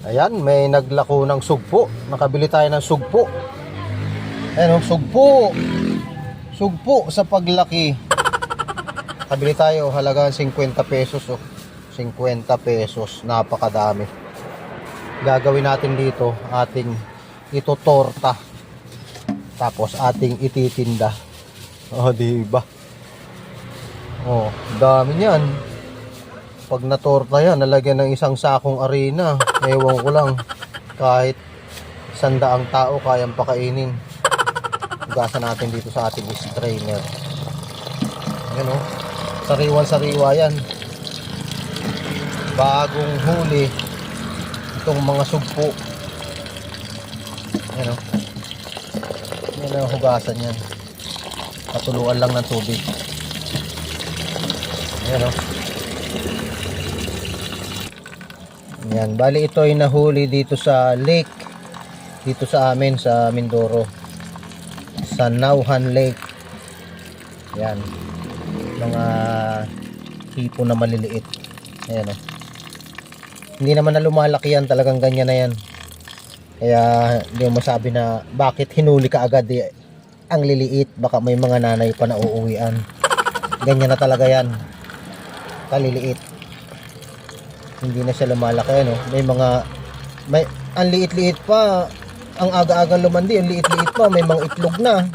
Ayan, may naglako ng sugpo. Nakabili tayo ng sugpo. Ayan, sugpo. Sugpo sa paglaki. Nakabili tayo, halagang 50 pesos. 50 pesos. Napakadami. Gagawin natin dito, ating itotorta. Tapos ating ititinda. Diba? Dami niyan. Pag natorta yan, nalagyan ng isang sakong arena. Ewan ko lang, kahit 100 tao kayang pakainin. Hugasan natin dito sa ating strainer. Ayan sariwan-sariwa yan. Bagong huli itong mga sugpo. Ayan Ayan hugasan yan. Patuluan lang ng tubig. Ayan Yan, bali ito ay nahuli dito sa lake, dito sa amin sa Mindoro, sa Nauhan Lake. Yan, mga hipon na maliliit. Ayan Hindi naman na lumalaki yan, talagang ganyan na yan. Kaya hindi mo masabi na bakit hinuli ka agad ang liliit, baka may mga nanay pa na uuwian. Ganyan na talaga yan, kaliliit. Hindi na siya lumalaki may ang liit-liit pa, ang aga-aga lumandi, ang liit-liit pa, may mga itlog na.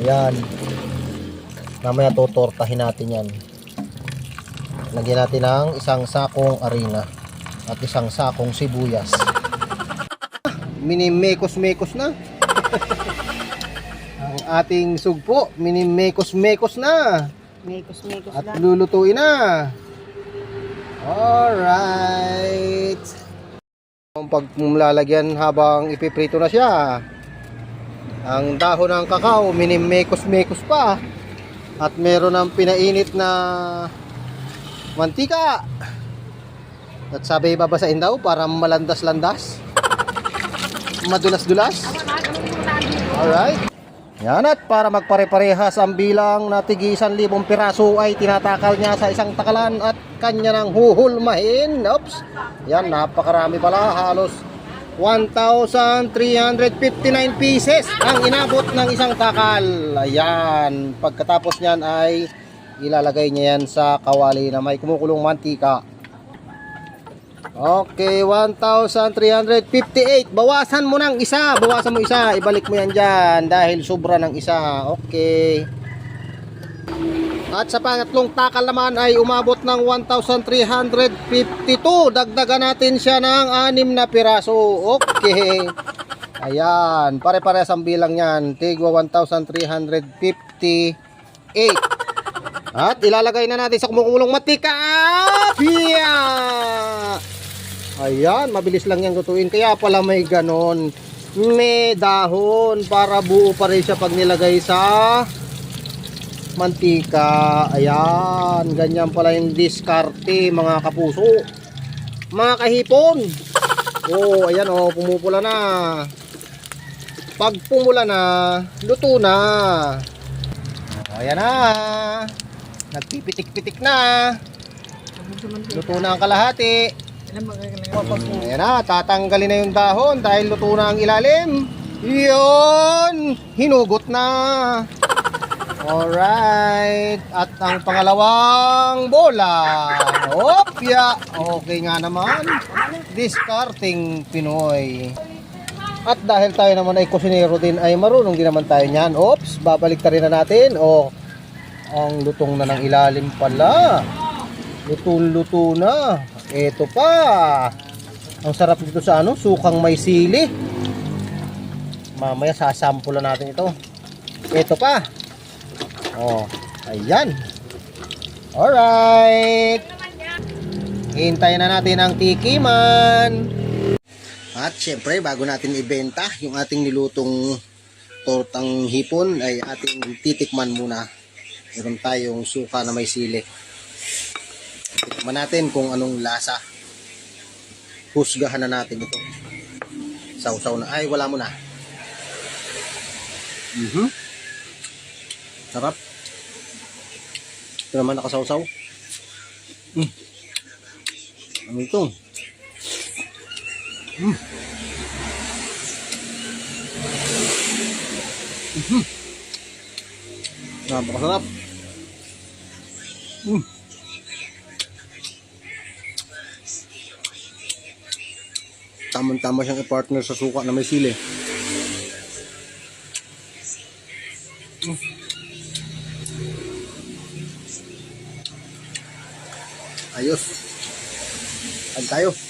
Yan. Mamaya totortahin natin yan. Lagyan natin ng isang sakong arena at isang sakong sibuyas. Minimekos-mekos na. Ang ating sugpo, minimekos-mekos na. Mekos-mekos at lang. lulutuin na. Alright. Pag lalagyan habang ipiprito na siya, ang dahon ng kakao minimekos-mekos pa. At meron ng pinainit na mantika. At sabi babasain daw para malandas-landas, madulas-dulas. Alright. Yan, at para magpare-parehas ang bilang na tig 1,000 piraso ay tinatakal niya sa isang takalan at kanya nang huhulmahin. Oops. Yan, napakarami pala. Halos 1,359 pieces ang inabot ng isang takal. Ayan. Pagkatapos niyan ay ilalagay niya yan sa kawali na may kumukulong mantika. Okay, 1,358. Bawasan mo ng isa. Bawasan mo isa. Ibalik mo yan dyan dahil sobra ng isa. Okay. At sa pangatlong takal naman ay umabot ng 1,352. Dagdagan natin siya ng 6 na piraso. Okay. Ayan. Pare-parehas ang bilang yan. Tigwa 1,358. At ilalagay na natin sa kumukulong mantika. Yeah! Ayan, mabilis lang yung lutuin. Kaya pala may ganon. May dahon para buo pa rin siya pag nilagay sa mantika. Ayan, ganyan pala yung diskarte mga kapuso. Mga kahipon. Ayan pumupula na. Pag pumula na, luto na. Ayan na. Nagpipitik-pitik na. Luto na ang kalahati. Ayan na, tatanggalin na yung dahon dahil luto na ang ilalim. Yun, hinugot na. Alright. At ang pangalawang bola. Opya. Okay nga naman. Discarding Pinoy. At dahil tayo naman ay kusinero din, ay marunong din naman tayo niyan. Oops, babalik ta rin na natin. Ang lutong na ng ilalim pala. Luto-luto na. Ito pa. Ang sarap dito sa sukang may sili. Mamaya sasampulan natin ito. Ito pa. Ayan. Alright. Hintayin na natin ang tikiman. At syempre, bago natin ibenta yung ating nilutong tortang hipon, ay ating titikman muna. Meron tayong suka na may sili. Tikman natin kung anong lasa. Husgahan na natin ito. Sausaw na. Ay, wala mo na. Sarap. Ito naman nakasawsaw. Ano ito? Napakasarap. Tamang-tama siyang i-partner sa suka na may sili. Ayos. Kain tayo.